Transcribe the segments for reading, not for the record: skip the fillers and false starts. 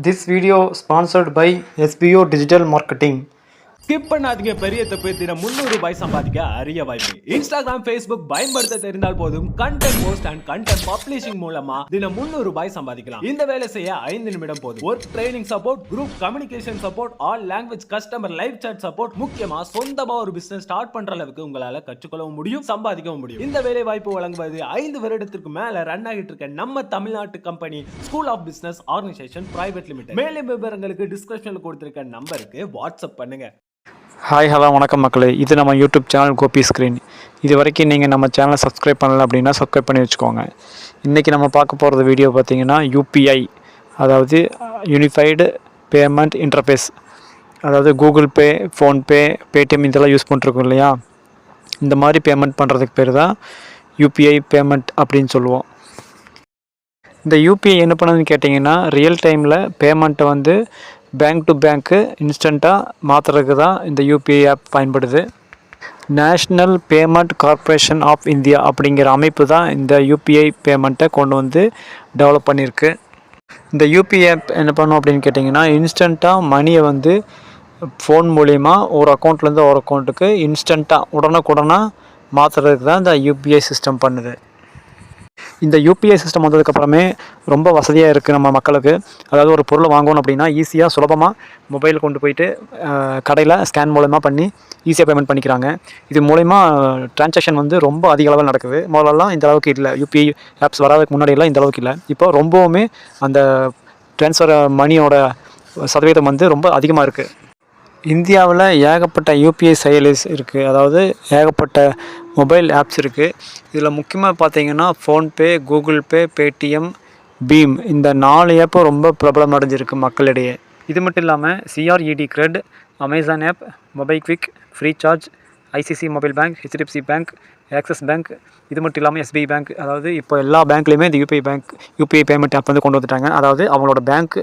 This video sponsored by SBO Digital Marketing. Skip பண்ணாதீங்க. பெரிய தப்பு. தினம் 300 ரூபாய் சம்பாதிக்க அரிய வாய்ப்பு. இன்ஸ்டாகிராம், ஃபேஸ்புக் பயன்படுத்த தெரிந்தால் போதும் content post and content publishing மூலமா தினம் 300 ரூபாய் சம்பாதிக்கலாம். இந்த வேலை செய்ய 5 நிமிடம் போதும். Work training support, group communication support, all language customer live chat support, முக்கியமா சொந்தமா ஒரு பிசினஸ் ஸ்டார்ட் பண்ற அளவுக்கு உங்களால கற்றுக்கொள்ளவும் முடியும், சம்பாதிக்கவும் முடியும். இந்த வேலை வாய்ப்பு வழங்குவது 5 வருடத்திற்கு மேல ரன் ஆகிட்டு இருக்க நம்ம தமிழ்நாட்டு company school of business organisation private limited. மேலும் விவரங்களுக்கு டிஸ்கிரிப்ஷன்ல கொடுத்திருக்க நம்பருக்கு வாட்ஸ்அப் பண்ணுங்க. ஹாய் ஹலோ வணக்கம் மக்களே, இது நம்ம யூடியூப் சேனல் கோபி ஸ்க்ரீன். இது வரைக்கும் நீங்கள் நம்ம சேனலை சப்ஸ்கிரைப் பண்ணலை அப்படின்னா சப்ஸ்கிரைப் பண்ணி வச்சுக்கோங்க. இன்றைக்கி நம்ம பார்க்க போகிறது வீடியோ பார்த்திங்கன்னா யூபிஐ, அதாவது யூனிஃபைடு பேமெண்ட் இன்டர்ஃபேஸ். அதாவது கூகுள் பே, ஃபோன்பே, பேடிஎம் இதெல்லாம் யூஸ் பண்ணிருக்கோம் இல்லையா, இந்த மாதிரி பேமெண்ட் பண்ணுறதுக்கு பேர் தான் யூபிஐ பேமெண்ட் அப்படின்னு சொல்லுவோம். இந்த யூபிஐ என்ன பண்ணுதுன்னு கேட்டிங்கன்னா, ரியல் டைமில் பேமெண்ட்டை வந்து பேங்க் டு பேங்க்கு இன்ஸ்டண்ட்டாக மாற்றுறதுக்கு தான் இந்த யூபிஐ ஆப் பயன்படுது. National payment corporation of India அப்படிங்கிற அமைப்பு தான் இந்த யூபிஐ பேமெண்ட்டை கொண்டு வந்து டெவலப் பண்ணியிருக்கு. இந்த யூபிஐ ஆப் என்ன பண்ணும் அப்படின்னு கேட்டிங்கன்னா, இன்ஸ்டண்ட்டாக மணியை வந்து ஃபோன் மூலிமா ஒரு அக்கௌண்ட்லேருந்து ஒரு அக்கௌண்ட்டுக்கு இன்ஸ்டண்ட்டாக உடனுக்குடனாக மாற்றுறதுக்கு தான் இந்த யூபிஐ சிஸ்டம் பண்ணுது. இந்த யூபிஐ சிஸ்டம் வந்ததுக்கப்புறமே ரொம்ப வசதியாக இருக்குது நம்ம மக்களுக்கு. அதாவது ஒரு பொருளை வாங்கணும் அப்படின்னா ஈஸியாக சுலபமாக மொபைல் கொண்டு போயிட்டு கடையில் ஸ்கேன் மூலமாக பண்ணி ஈஸியாக பேமெண்ட் பண்ணிக்கிறாங்க. இது மூலமா ட்ரான்சாக்ஷன் வந்து ரொம்ப அதிக அளவில் நடக்குது. முதல்லலாம் இந்த அளவுக்கு இல்லை, யூபிஐ ஆப்ஸ் வராதுக்கு முன்னாடியெல்லாம் இந்த அளவுக்கு இல்லை. இப்போ ரொம்பவுமே அந்த ட்ரான்ஸ்ஃபர் மணியோட சதவீதம் வந்து ரொம்ப அதிகமாக இருக்குது. இந்தியாவில் ஏகப்பட்ட யூபிஐ செயலிஸ் இருக்குது, அதாவது ஏகப்பட்ட மொபைல் ஆப்ஸ் இருக்குது. இதில் முக்கியமாக பார்த்தீங்கன்னா PhonePe, Google Pay, Paytm, BHIM, இந்த 4 ஆப்பும் ரொம்ப பிரபலம் அடைஞ்சிருக்கு மக்களிடையே. இது மட்டும் இல்லாமல் CRED CRED, Amazon app, MobiKwik, Freecharge, ICC mobile bank, HDFC bank, Axis bank, இது மட்டும் இல்லாமல் எஸ்பிஐ பேங்க், அதாவது இப்போ எல்லா பேங்க்லேயுமே இந்த யூபிஐ பேமெண்ட் ஆப் வந்து கொண்டு வந்துட்டாங்க. அதாவது அவங்களோட பேங்க்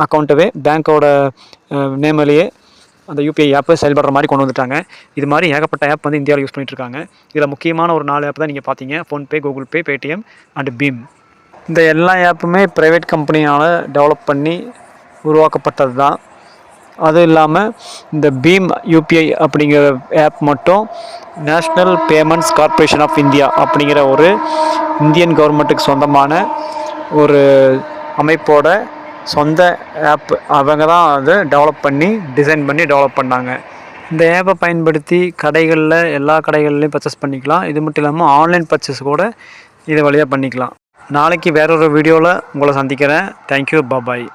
அக்கௌண்ட்டவே பேங்க்கோட நேம்லேயே அந்த யூபிஐ ஆப்பை செயல்படுற மாதிரி கொண்டு வந்துட்டாங்க. இது மாதிரி ஏகப்பட்ட ஆப் வந்து இந்தியாவில் யூஸ் பண்ணிகிட்ருக்காங்க. இதில் முக்கியமான ஒரு 4 ஆப் தான் நீங்கள் பார்த்தீங்க: PhonePe, Google Pay, Paytm and BHIM. இந்த எல்லா ஆப்புமே ப்ரைவேட் கம்பெனியால் டெவலப் பண்ணி உருவாக்கப்பட்டது தான். அதுவும் இல்லாமல் இந்த பீம் யூபிஐ அப்படிங்கிற ஆப் மட்டும் national payments corporation of India அப்படிங்கிற ஒரு இந்தியன் கவர்மெண்ட்டுக்கு சொந்தமான ஒரு அமைப்போட சொந்த ஆப். அவங்க தான் அதை டெவலப் பண்ணி டிசைன் பண்ணி டெவலப் பண்ணாங்க. இந்த ஆப்பை பயன்படுத்தி கடைகளில் எல்லா கடைகள்லையும் பர்ச்சேஸ் பண்ணிக்கலாம். இது மட்டும் இல்லாமல் ஆன்லைன் பர்ச்சேஸ் கூட இது வழியாக பண்ணிக்கலாம். நாளைக்கு வேறொரு வீடியோவில் உங்களை சந்திக்கிறேன். தேங்க்யூ, பாய்.